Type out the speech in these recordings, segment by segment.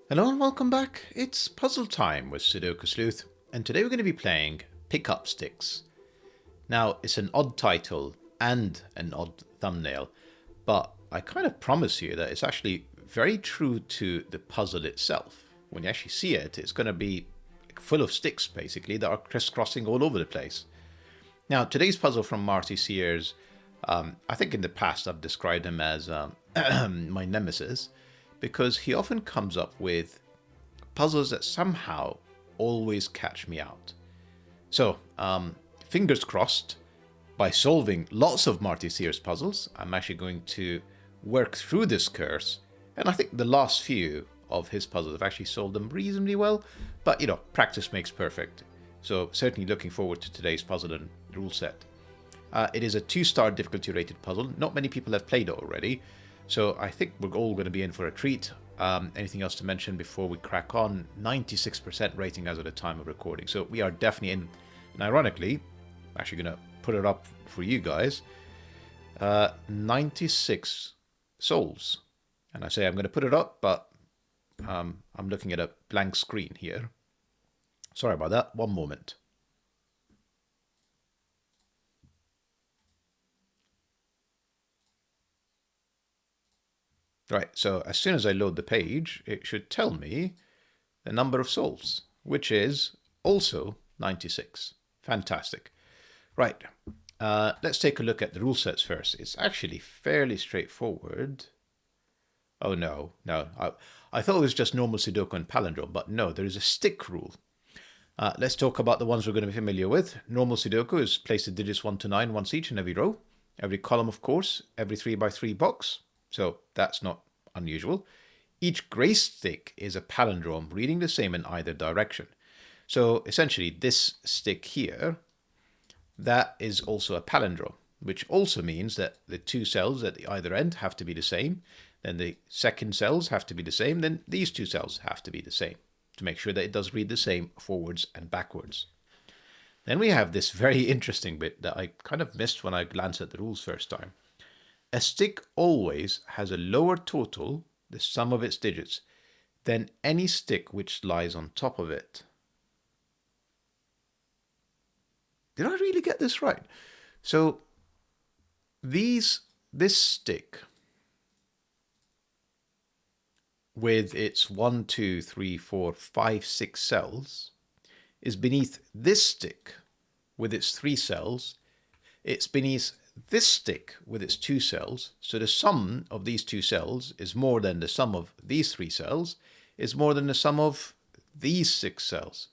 Hello and welcome back. It's puzzle time with Sudoku Sleuth, and today we're going to be playing Pick Up Sticks. Now, it's an odd title and an odd thumbnail, but I kind of promise you that it's actually very true to the puzzle itself. When you actually see it, it's going to be full of sticks, basically, that are crisscrossing all over the place. Now, today's puzzle from Marty Sears, I think in the past I've described him as my nemesis, because he often comes up with puzzles that somehow always catch me out. So, fingers crossed, by solving lots of Marty Sears puzzles, I'm actually going to work through this curse, and I think the last few of his puzzles have actually solved them reasonably well, but practice makes perfect. So certainly looking forward to today's puzzle and rule set. It is a 2-star difficulty rated puzzle. Not many people have played it already, so I think we're all going to be in for a treat. Anything else to mention before we crack on? 96% rating as of the time of recording, so we are definitely in. And ironically, I'm actually going to put it up for you guys. 96 souls. And I say I'm going to put it up, but I'm looking at a blank screen here. Sorry about that. One moment. Right, so as soon as I load the page, it should tell me the number of souls, which is also 96. Fantastic. Right, let's take a look at the rule sets first. It's actually fairly straightforward. Oh no, I thought it was just normal Sudoku and palindrome, but no, there is a stick rule. Let's talk about the ones we're going to be familiar with. Normal Sudoku is place the digits 1 to 9 once each in every row. Every column, of course, every 3x3 box. So that's not unusual. Each gray stick is a palindrome reading the same in either direction. So essentially this stick here, that is also a palindrome, which also means that the two cells at the either end have to be the same. Then the second cells have to be the same. Then these two cells have to be the same to make sure that it does read the same forwards and backwards. Then we have this very interesting bit that I kind of missed when I glanced at the rules first time. A stick always has a lower total, the sum of its digits, than any stick which lies on top of it. Did I really get this right? So this stick with its 1, 2, 3, 4, 5, 6 cells is beneath this stick with its 3 cells. It's beneath this stick with its 2 cells. So the sum of these 2 cells is more than the sum of these 3 cells, is more than the sum of these 6 cells.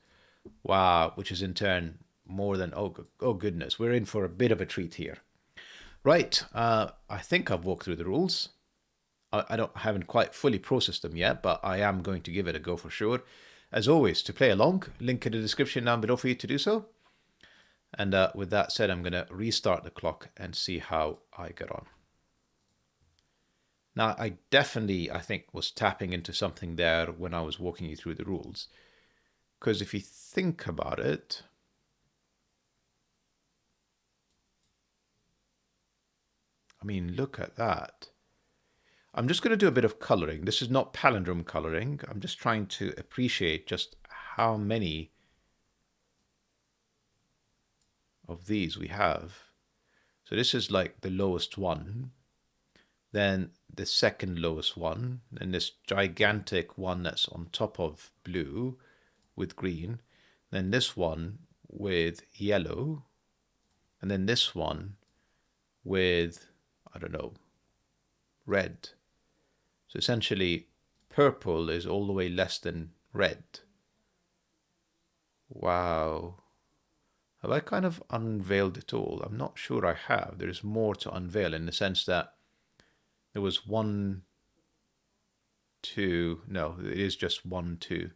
Wow, which is in turn more than, oh goodness, we're in for a bit of a treat here. Right, I think I've walked through the rules. I haven't quite fully processed them yet, but I am going to give it a go for sure. As always, to play along, link in the description down below for you to do so. And with that said, I'm going to restart the clock and see how I get on. Now, I think, was tapping into something there when I was walking you through the rules. Because if you think about it, I mean, look at that. I'm just going to do a bit of coloring. This is not palindrome coloring. I'm just trying to appreciate just how many of these we have. So this is like the lowest one, then the second lowest one, then this gigantic one that's on top of blue with green, then this one with yellow, and then this one with, I don't know, red. So essentially purple is all the way less than red. Wow. Have I kind of unveiled it all? I'm not sure I have. There's more to unveil in the sense that there was 1, 2. No, it is just 1, 2.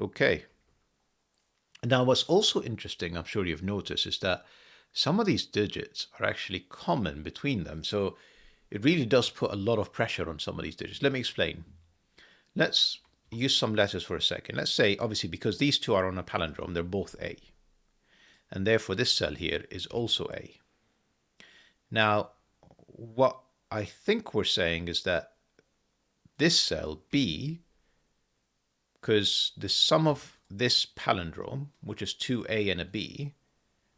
Okay. Now, what's also interesting, I'm sure you've noticed, is that some of these digits are actually common between them. So it really does put a lot of pressure on some of these digits. Let me explain. Let's use some letters for a second. Let's say, obviously, because these two are on a palindrome, they're both A. And therefore, this cell here is also A. Now, what I think we're saying is that this cell, B, because the sum of this palindrome, which is 2a and a b,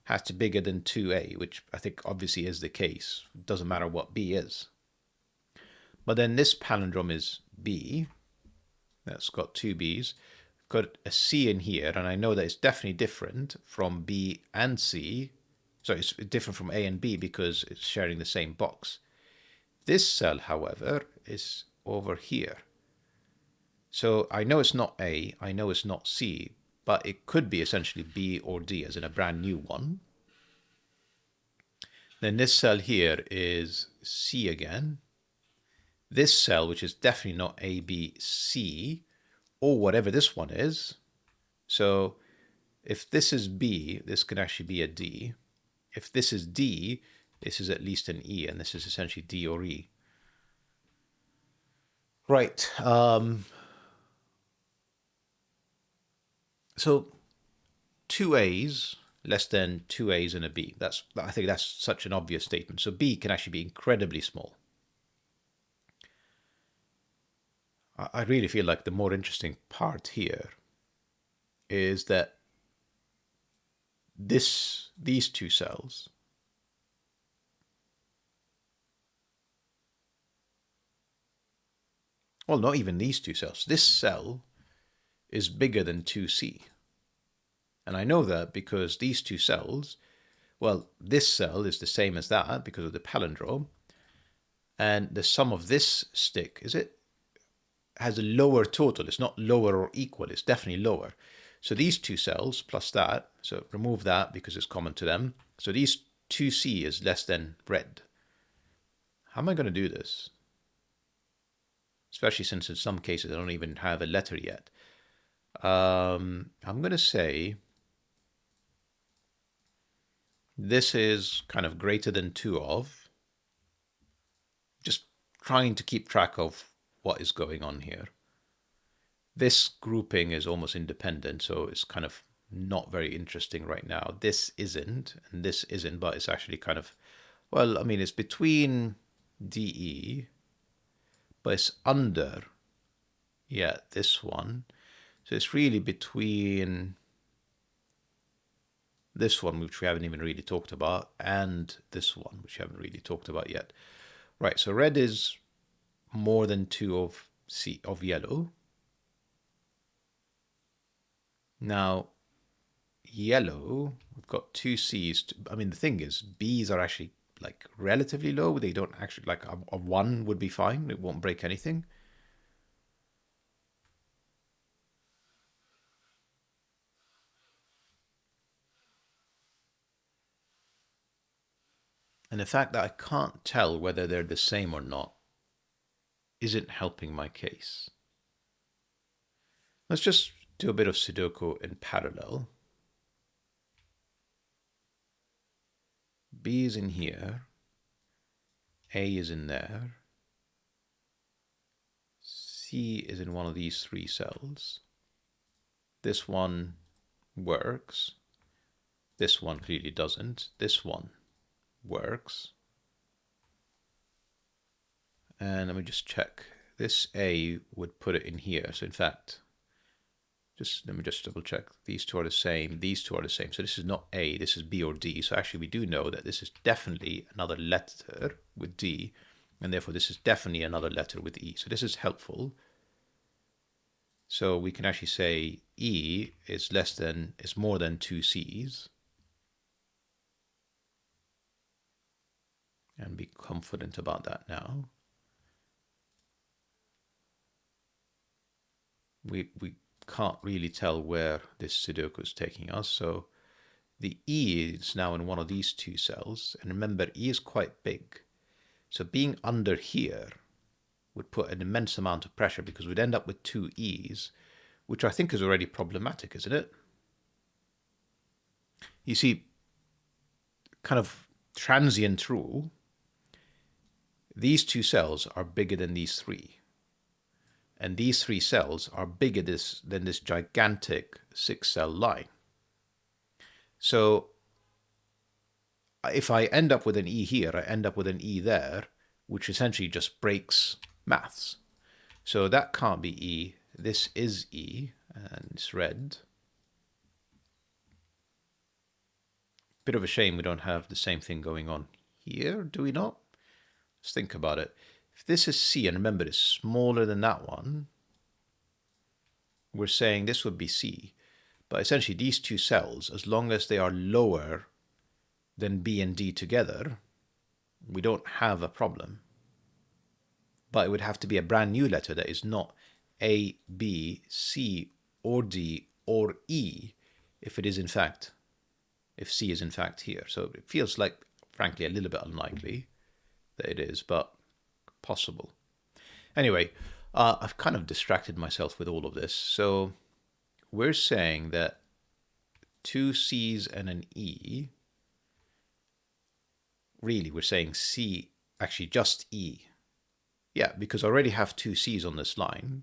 has to be bigger than 2a, which I think obviously is the case. It doesn't matter what b is. But then this palindrome is b. That's got two b's. Got a c in here, and I know that it's definitely different from b and c. So it's different from a and b because it's sharing the same box. This cell, however, is over here. So I know it's not A, I know it's not C, but it could be essentially B or D, as in a brand new one. Then this cell here is C again. This cell, which is definitely not A, B, C, or whatever this one is. So if this is B, this could actually be a D. If this is D, this is at least an E, and this is essentially D or E. Right. So 2A's less than 2A's and a B. I think that's such an obvious statement. So B can actually be incredibly small. I really feel like the more interesting part here is that these two cells well, not even these two cells. This cell is bigger than 2C. And I know that because these two cells, well, this cell is the same as that because of the palindrome. And the sum of this stick, has a lower total. It's not lower or equal. It's definitely lower. So these two cells plus that, so remove that because it's common to them. So these 2C is less than red. How am I going to do this? Especially since in some cases I don't even have a letter yet. I'm going to say this is kind of greater than 2 of. Just trying to keep track of what is going on here. This grouping is almost independent, so it's kind of not very interesting right now. This isn't, and this isn't, but it's actually kind of, well, I mean, it's between DE, but it's under, yeah, this one. So it's really between this one, which we haven't even really talked about, and this one, which we haven't really talked about yet. Right, so red is more than 2 of yellow. Now, yellow, we've got 2 C's. I mean, the thing is, B's are actually like relatively low. They don't actually, like a 1 would be fine. It won't break anything. And the fact that I can't tell whether they're the same or not isn't helping my case. Let's just do a bit of Sudoku in parallel. B is in here. A is in there. C is in one of these 3 cells. This one works. This one clearly doesn't. This one works. And let me just check. This A would put it in here. So in fact, let me just double check. These two are the same. These two are the same. So this is not A, this is B or D. So actually we do know that this is definitely another letter with D, and therefore this is definitely another letter with E. So this is helpful. So we can actually say E is more than 2 C's. And be confident about that now. We can't really tell where this Sudoku is taking us. So the E is now in one of these 2 cells. And remember, E is quite big. So being under here would put an immense amount of pressure because we'd end up with 2 E's, which I think is already problematic, isn't it? You see, kind of transient rule, these 2 cells are bigger than these 3. And these 3 cells are bigger than this gigantic 6-cell line. So if I end up with an E here, I end up with an E there, which essentially just breaks maths. So that can't be E. This is E. and it's red. Bit of a shame we don't have the same thing going on here, do we not? Let's think about it. If this is C, and remember it's smaller than that one, we're saying this would be C. But essentially these two cells, as long as they are lower than B and D together, we don't have a problem. But it would have to be a brand new letter that is not A, B, C, or D, or E, if it is in fact, if C is in fact here. So it feels like, frankly, a little bit unlikely that it is, but possible. Anyway, I've kind of distracted myself with all of this. So we're saying that two C's and an E, really we're saying C, actually just E. Yeah, because I already have two C's on this line.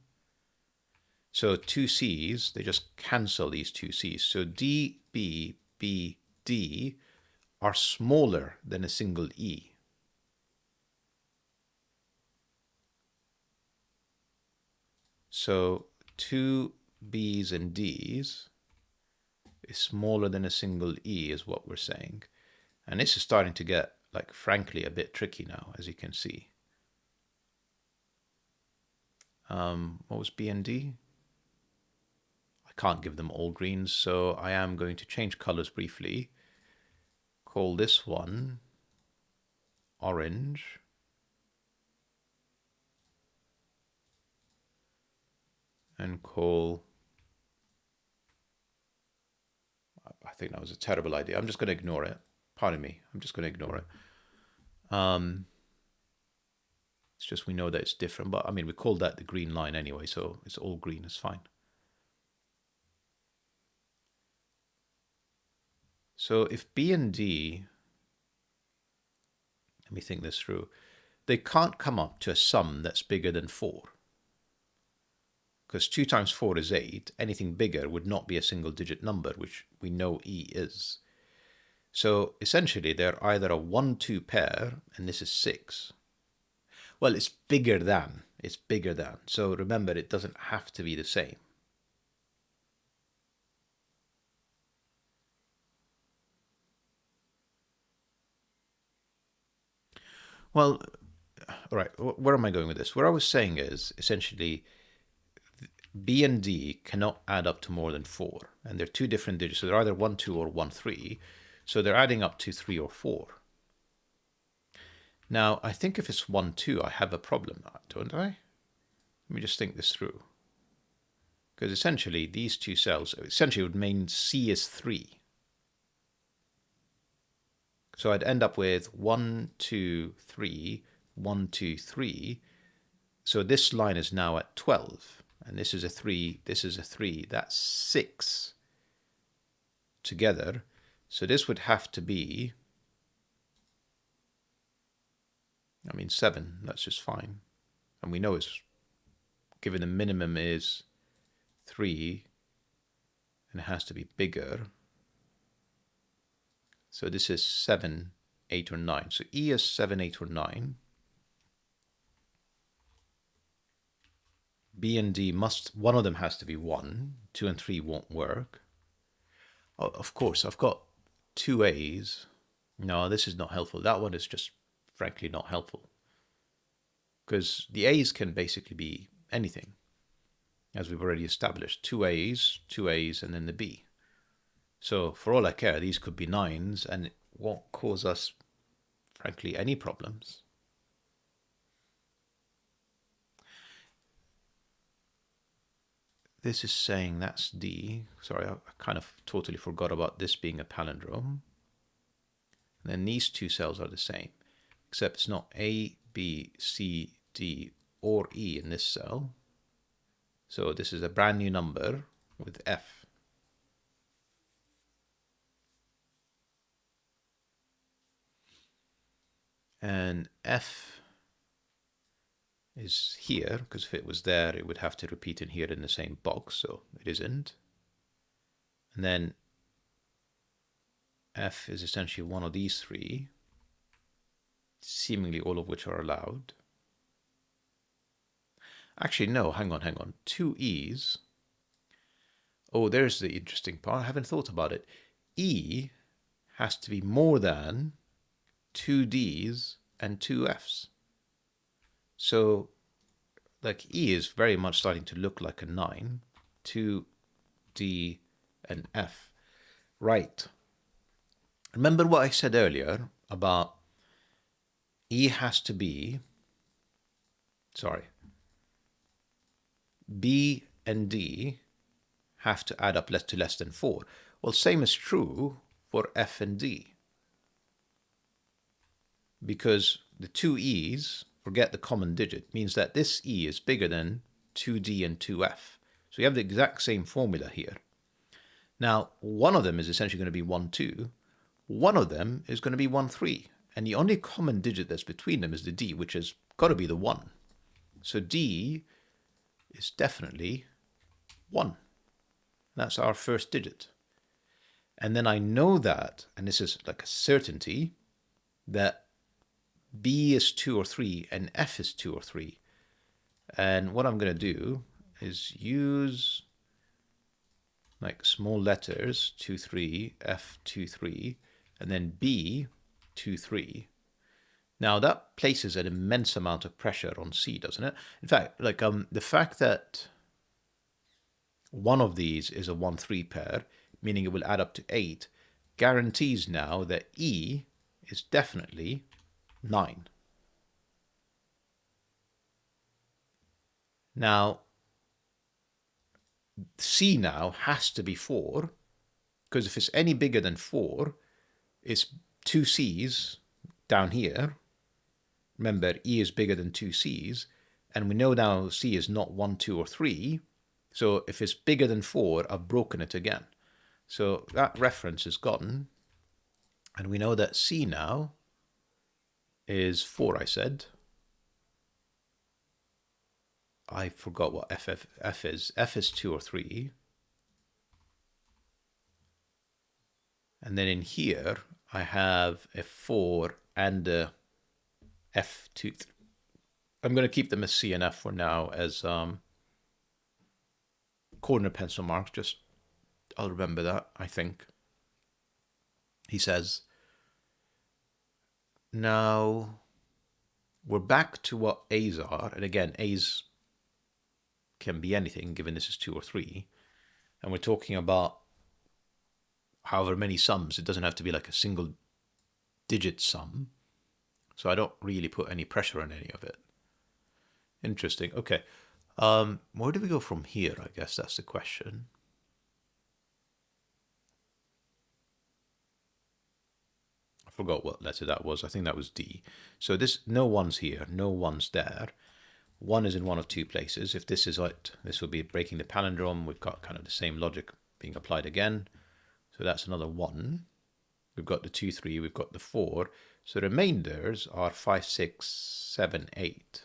So two C's, they just cancel these two C's. So D, B, B, D are smaller than a single E. So two B's and D's is smaller than a single E is what we're saying. And this is starting to get, like, frankly, a bit tricky now, as you can see. What was B and D? I can't give them all greens, so I am going to change colors briefly. Call this one orange. And call, I think that was a terrible idea. I'm just going to ignore it. Pardon me. I'm just going to ignore it. It's just we know that it's different, but I mean, we called that the green line anyway, so it's all green, it's fine. So if B and D, let me think this through, they can't come up to a sum that's bigger than 4. Because 2 times 4 is 8. Anything bigger would not be a single digit number, which we know E is. So essentially they're either a 1-2 pair, and this is 6. Well, it's bigger than. It's bigger than. So remember, it doesn't have to be the same. Well, all right, where am I going with this? What I was saying is, essentially, B and D cannot add up to more than 4. And they're two different digits. So they're either 1, 2 or 1, 3. So they're adding up to 3 or 4. Now, I think if it's 1, 2, I have a problem, don't I? Let me just think this through. Because essentially, these two cells, essentially would mean C is 3. So I'd end up with 1, 2, 3, 1, 2, 3. So this line is now at 12. And this is a 3, this is a 3. That's 6 together. So this would have to be, 7. That's just fine. And we know it's, given the minimum is 3, and it has to be bigger. So this is 7, 8, or 9. So E is 7, 8, or 9. B and D one of them has to be 1. 2 and 3 won't work. Oh, of course, I've got 2 A's. No, this is not helpful. That one is just, frankly, not helpful. Because the A's can basically be anything, as we've already established. 2 A's, and then the B. So for all I care, these could be 9s, and it won't cause us, frankly, any problems. This is saying that's D. Sorry, I kind of totally forgot about this being a palindrome. And then these two cells are the same, except it's not A, B, C, D, or E in this cell. So this is a brand new number with F. And F is here, because if it was there, it would have to repeat in here in the same box, so it isn't. And then F is essentially one of these 3, seemingly all of which are allowed. Actually, no, hang on. 2 E's. Oh, there's the interesting part. I haven't thought about it. E has to be more than two D's and two F's. So, like, E is very much starting to look like a 9. 2, D, and F. Right. Remember what I said earlier about E has to be, sorry, B and D have to add up to less than 4. Well, same is true for F and D. Because the two E's, forget the common digit, means that this E is bigger than 2D and 2F. So you have the exact same formula here. Now, one of them is essentially going to be 1, 2. One of them is going to be 1, 3. And the only common digit that's between them is the D, which has got to be the 1. So D is definitely 1. That's our first digit. And then I know that, and this is like a certainty, that B is 2 or 3 and F is 2 or 3. And what I'm going to do is use like small letters, 2, 3, F, 2, 3, and then B, 2, 3. Now that places an immense amount of pressure on C, doesn't it? In fact, like the fact that one of these is a 1, 3 pair, meaning it will add up to 8, guarantees now that E is definitely 9. Now, C now has to be 4, because if it's any bigger than 4, it's 2 C's down here. Remember, E is bigger than 2 C's, and we know now C is not 1, 2, or 3. So if it's bigger than 4, I've broken it again. So that reference is gone, and we know that C now is 4, I said. I forgot what F is. F is 2 or 3. And then in here, I have a 4 and a F2. I'm going to keep them as C and F for now as corner pencil marks. Just, I'll remember that, I think. He says, now we're back to what A's are. And again, A's can be anything, given this is 2 or 3. And we're talking about however many sums. It doesn't have to be like a single digit sum. So I don't really put any pressure on any of it. Interesting. Okay. Where do we go from here? I guess that's the question. I forgot what letter that was. I think that was D. So this, no one's here, no one's there. 1 is in one of two places. If this is it, this will be breaking the palindrome. We've got kind of the same logic being applied again. So that's another 1. We've got the 2, 3, we've got the 4. So the remainders are 5, 6, 7, 8.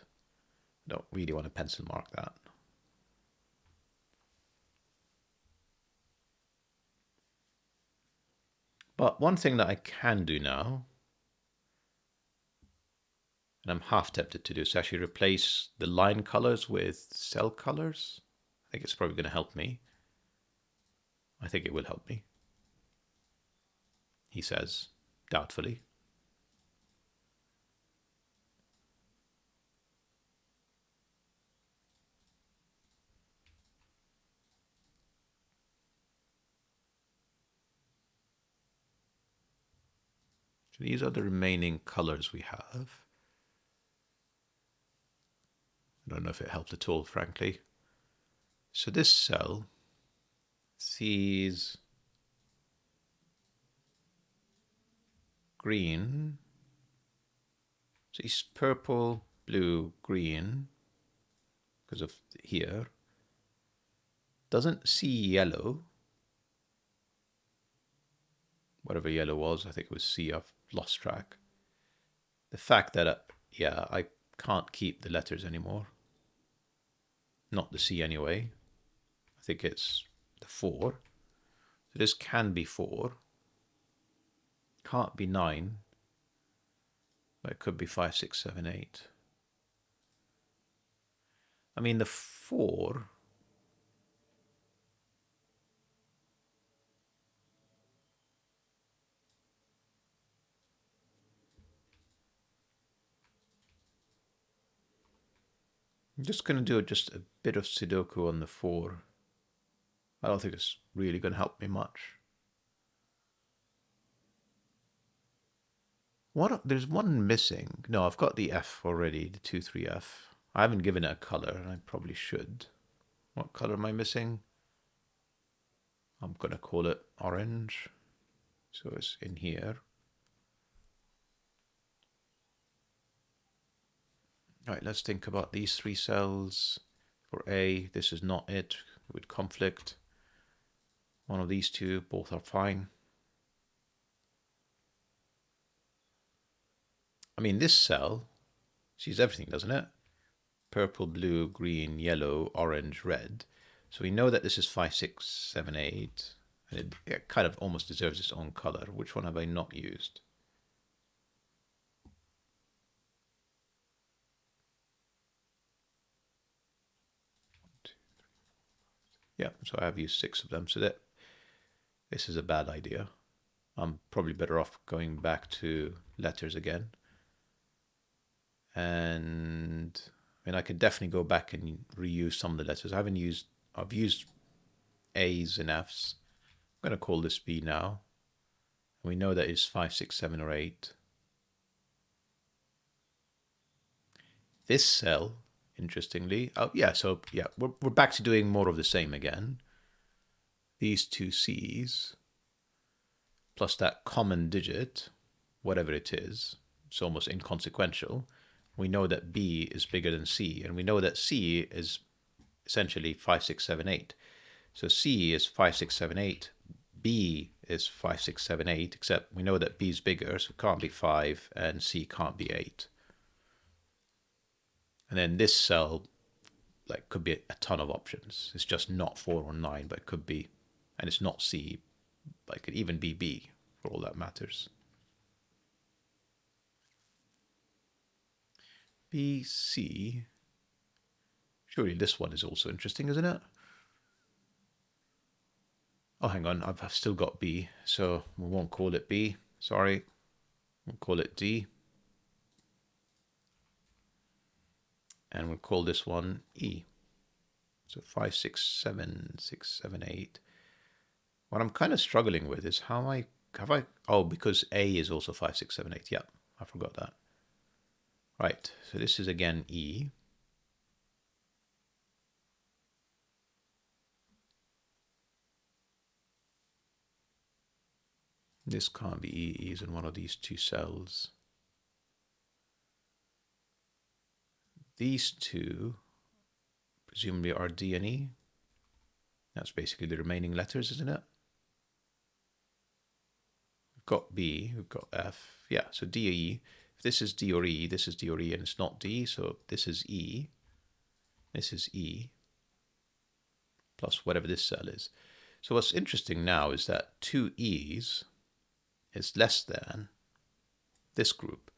I don't really want to pencil mark that. But one thing that I can do now, and I'm half tempted to do, is actually replace the line colors with cell colors. I think it's probably going to help me. I think it will help me, he says, doubtfully. So these are the remaining colors we have. I don't know if it helped at all, frankly. So this cell sees green, sees purple, blue, green, because of here. Doesn't see yellow. Whatever yellow was, I think it was C, I've lost track. The fact that, yeah, I can't keep the letters anymore. Not the C anyway. I think it's the 4. So this can be 4. Can't be 9. But it could be 5, 6, 7, 8. I mean, the 4 I'm just going to do just a bit of Sudoku on the 4. I don't think it's really going to help me much. There's one missing. No, I've got the F already, the 2-3F. I haven't given it a color, and I probably should. What color am I missing? I'm going to call it orange. So it's in here. All right, let's think about these 3 cells. For A, this is not it. It would conflict. One of these 2, both are fine. I mean, this cell sees everything, doesn't it? Purple, blue, green, yellow, orange, red. So we know that this is 5, 6, 7, 8. And it kind of almost deserves its own color. Which one have I not used? Yeah, so I have used 6 of them. So this is a bad idea. I'm probably better off going back to letters again. And I mean, I could definitely go back and reuse some of the letters. I've used A's and F's. I'm going to call this B now. We know that it's 5, 6, 7, or 8. This cell, interestingly, we're back to doing more of the same again. These 2 C's plus that common digit, whatever it is, it's almost inconsequential. We know that B is bigger than C, and we know that C is essentially 5, 6, 7, 8. So C is 5, 6, 7, 8. B is 5, 6, 7, 8, except we know that B is bigger, so it can't be 5, and C can't be 8. And then this cell, like, could be a ton of options. It's just not 4 or 9, but it could be, and it's not C, but it could even be B, for all that matters. B, C. Surely this one is also interesting, isn't it? Oh, hang on, I've still got B, so we won't call it B. Sorry, we'll call it D. And we'll call this one E. So 5, 6, 7, 6, 7, 8. What I'm kind of struggling with is because A is also 5, 6, 7, 8. Yeah, I forgot that. Right, so this is again E. This can't be E. E is in one of these 2 cells. These 2 presumably are D and E. That's basically the remaining letters, isn't it? We've got B, we've got F. Yeah, so D or E. If this is D or E, this is D or E, and it's not D, so this is E. This is E, plus whatever this cell is. So what's interesting now is that 2 E's is less than this group.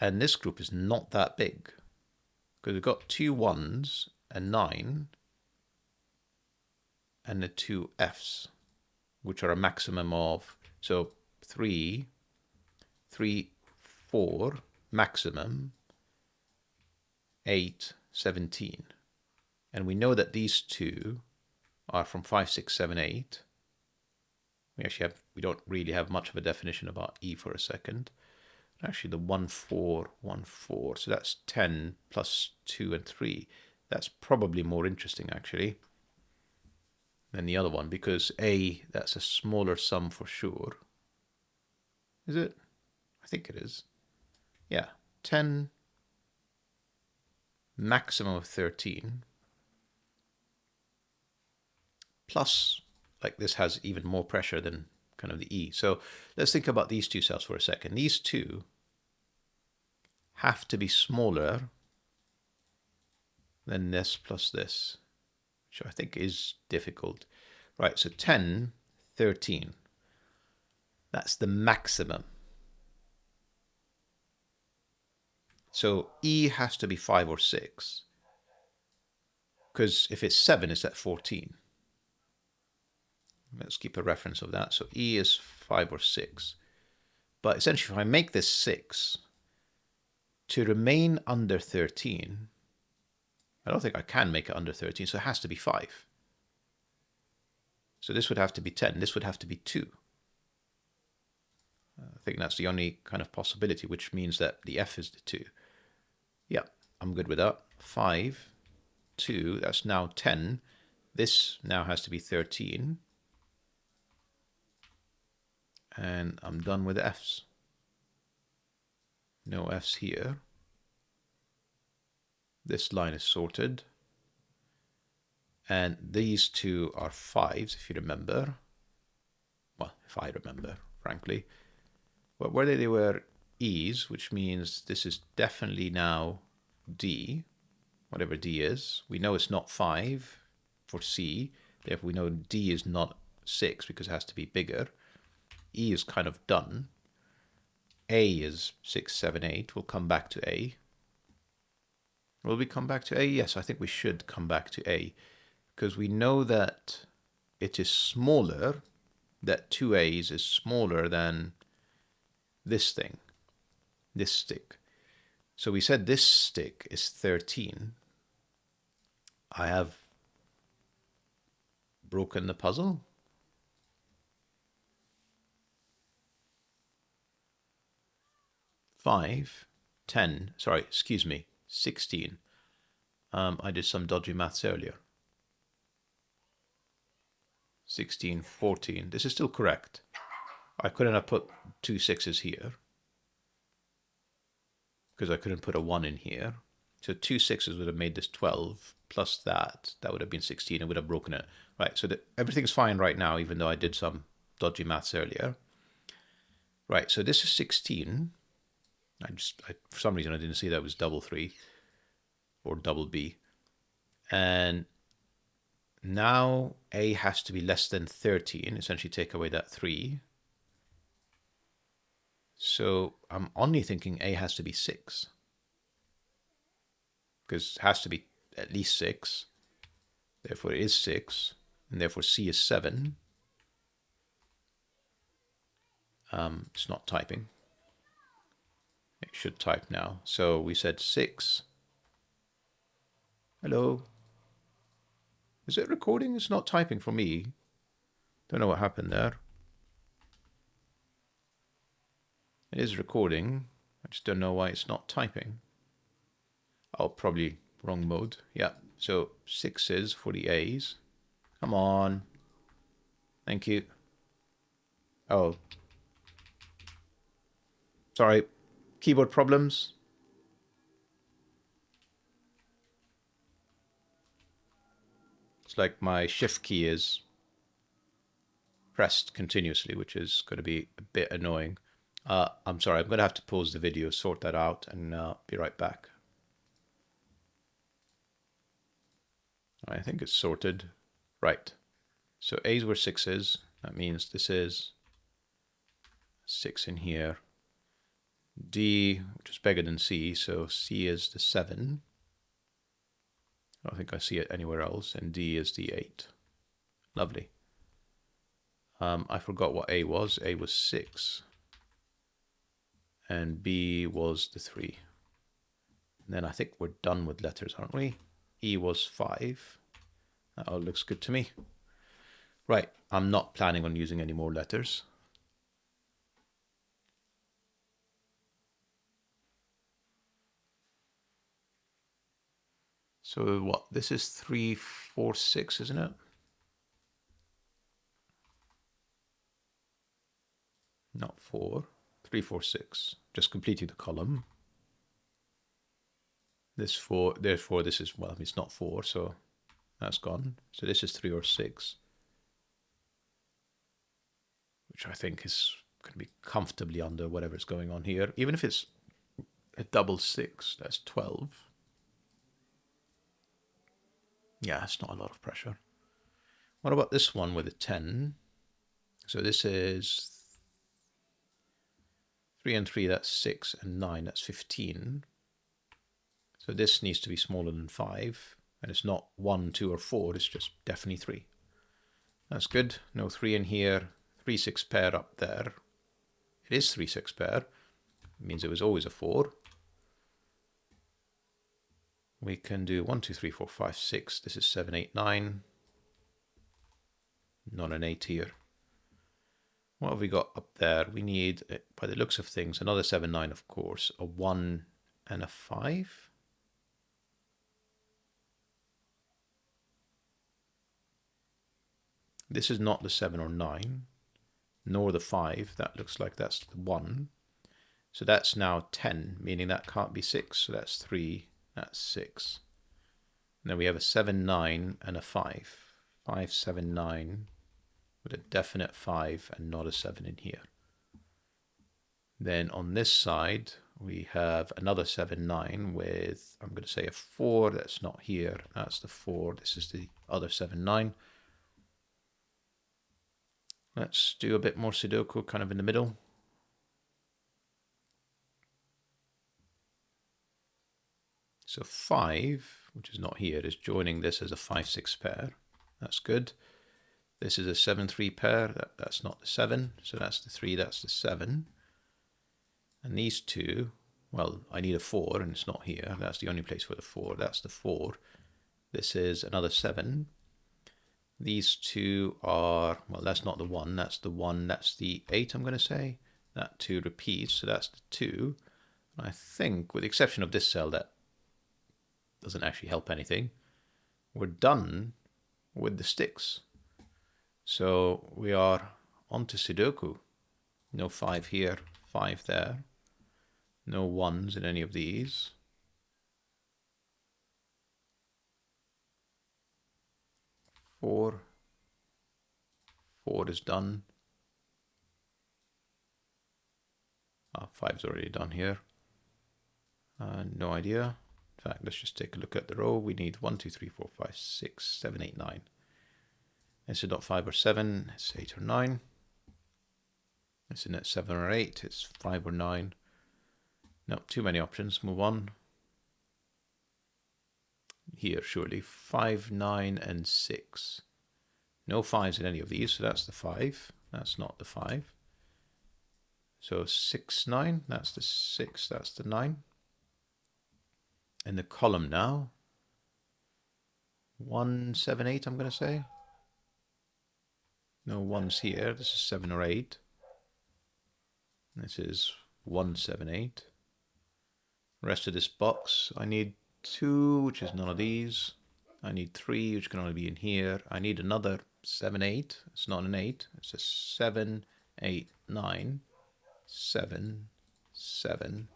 And this group is not that big, because we've got 2 1s and 9, and the 2 F's, which are a maximum of, so 3, 4, maximum, 8, 17. And we know that these 2 are from 5, 6, 7, 8. We don't really have much of a definition about E for a second. Actually, the 1, 4, 1, 4. So that's 10 plus 2 and 3. That's probably more interesting, actually, than the other one, because A, that's a smaller sum for sure. Is it? I think it is. Yeah, 10, maximum of 13, plus, like, this has even more pressure than kind of the E. So let's think about these 2 cells for a second. These 2 have to be smaller than this plus this, which I think is difficult. Right, so 10, 13. That's the maximum. So E has to be 5 or 6. Because if it's 7, it's at 14. Let's keep a reference of that. So E is 5 or 6. But essentially, if I make this 6, to remain under 13, I don't think I can make it under 13, so it has to be 5. So this would have to be 10. This would have to be 2. I think that's the only kind of possibility, which means that the F is the 2. Yeah, I'm good with that. 5, 2, that's now 10. This now has to be 13. And I'm done with the F's. No F's here. This line is sorted. And these two are 5s, if you remember. Well, if I remember, frankly. But where they were E's, which means this is definitely now D, whatever D is. We know it's not 5 for C. Therefore, we know D is not 6 because it has to be bigger. E is kind of done. A is 6, 7, 8. We'll come back to A. Will we come back to A? Yes, I think we should come back to A. Because we know that it is smaller, that 2A's is smaller than this thing, this stick. So we said this stick is 13. I have broken the puzzle. Five, 10, sorry, excuse me, 16. I did some dodgy maths earlier. 16, 14. This is still correct. I couldn't have put 2 6s here because I couldn't put a 1 in here. So 2 6s would have made this 12 plus that. That would have been 16. It would have broken it. Right, so everything's fine right now, even though I did some dodgy maths earlier. Right, so this is 16. For some reason I didn't see that it was double 3 or double B. And now A has to be less than 13, essentially take away that 3. So I'm only thinking A has to be 6. Because it has to be at least 6. Therefore it is 6. And therefore C is 7. It's not typing. It should type now. So we said 6. Hello. Is it recording? It's not typing for me. Don't know what happened there. It is recording. I just don't know why it's not typing. Oh, probably wrong mode. Yeah. So 6s for the A's. Come on. Thank you. Oh. Sorry. Keyboard problems. It's like my shift key is pressed continuously, which is going to be a bit annoying. I'm sorry, I'm going to have to pause the video, sort that out, and be right back. I think it's sorted. Right. So A's were 6s. That means this is 6 in here. D, which is bigger than C, so C is the 7. I don't think I see it anywhere else, and D is the 8. Lovely. I forgot what A was. A was 6. And B was the 3. And then I think we're done with letters, aren't we? E was 5. That all looks good to me. Right, I'm not planning on using any more letters. So what? This is 3, 4, 6, isn't it? Not 4. 3, 4, 6. Just completing the column. This 4, therefore this is, well, it's not 4, so that's gone. So this is 3 or 6. Which I think is going to be comfortably under whatever's going on here. Even if it's a double 6, that's 12. Yeah, it's not a lot of pressure. What about this one with a 10? So this is 3 and 3, that's 6, and 9, that's 15. So this needs to be smaller than 5. And it's not 1, 2, or 4, it's just definitely 3. That's good. No 3 in here. 3, 6 pair up there. It is 3, 6 pair. It means it was always a 4. We can do 1, 2, 3, 4, 5, 6. This is 7, 8, 9. Not an 8 here. What have we got up there? We need, by the looks of things, another 7, 9, of course, a 1 and a 5. This is not the 7 or 9, nor the 5. That looks like that's the 1. So that's now 10, meaning that can't be 6. So that's 3, that's 6. And then we have a 7, 9, and a 5. 5, 7, 9, with a definite 5 and not a 7 in here. Then on this side, we have another 7, 9 with, I'm going to say a 4. That's not here. That's the 4. This is the other 7, 9. Let's do a bit more Sudoku kind of in the middle. So 5, which is not here, is joining this as a 5, 6 pair. That's good. This is a 7, 3 pair. That's not the 7. So that's the 3, that's the 7. And these two, well, I need a 4 and it's not here. That's the only place for the 4. That's the 4. This is another 7. These two are, well, that's not the 1. That's the 1. That's the 8, I'm going to say. That 2 repeats. So that's the 2. And I think, with the exception of this cell, that doesn't actually help anything. We're done with the sticks. So we are on to Sudoku. No 5 here, 5 there. No 1s in any of these. Four is done. 5's already done here. No idea. In fact, let's just take a look at the row. We need 1, 2, 3, 4, 5, 6, 7, 8, 9. This is not 5 or 7, it's 8 or 9. This is not 7 or 8, it's 5 or 9. No, too many options. Move on. Here, surely. 5, 9, and 6. No 5s in any of these, so that's the 5. That's not the 5. So 6, 9, that's the 6, that's the 9. In the column now, 1, 7, 8, I'm going to say. No 1s here. This is 7 or 8. This is 1, 7, 8. Rest of this box, I need 2, which is none of these. I need 3, which can only be in here. I need another 7, 8. It's not an 8. It's a 7, 8, 9. 7, 7.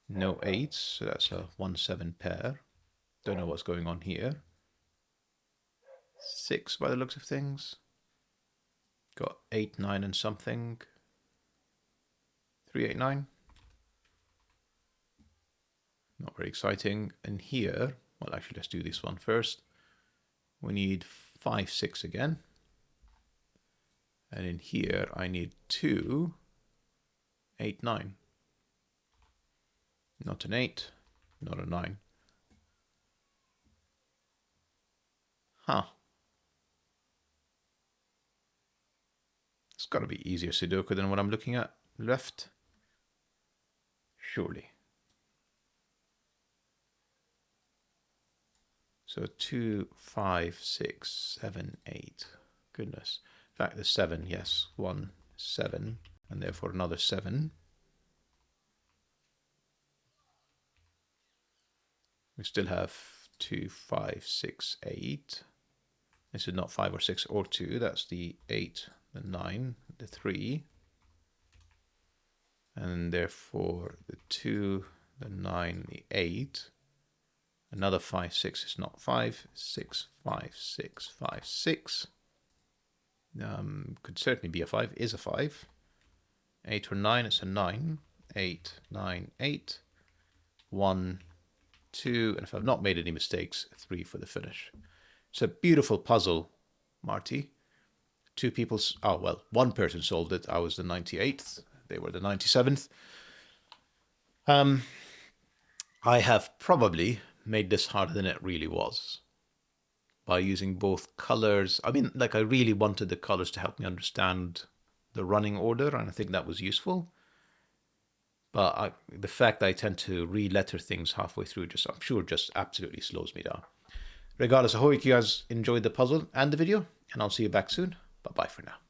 No 8s, so that's a 1, 7 pair. Don't know what's going on here. 6 by the looks of things. Got 8, 9 and something. 3, 8, 9. Not very exciting. And here, well, actually, let's do this one first. We need 5, 6 again. And in here, I need 2, 8, 9. Not an 8, not a 9. Huh. It's got to be easier Sudoku than what I'm looking at left. Surely. So 2, 5, 6, 7, 8. Goodness. In fact, the 7, yes. 1, 7, and therefore another 7. We still have 2, 5, 6, 8. This is not 5 or 6 or 2. That's the 8, the 9, the 3. And therefore the 2, the 9, the 8. Another 5, 6 is not 5. 6, 5, 6, 5, 6. Could certainly be a 5. Is a 5. 8 or 9, it's a 9. 8, 9, 8. 1, 2, and if I've not made any mistakes, 3 for the finish. It's a beautiful puzzle, Marty. Two people, oh well, one person solved it. I was the 98th. They were the 97th. I have probably made this harder than it really was by using both colors. I mean, like I really wanted the colors to help me understand the running order, and I think that was useful. but the fact that I tend to re-letter things halfway through, I'm sure just absolutely slows me down. Regardless, I hope you guys enjoyed the puzzle and the video, and I'll see you back soon. Bye-bye for now.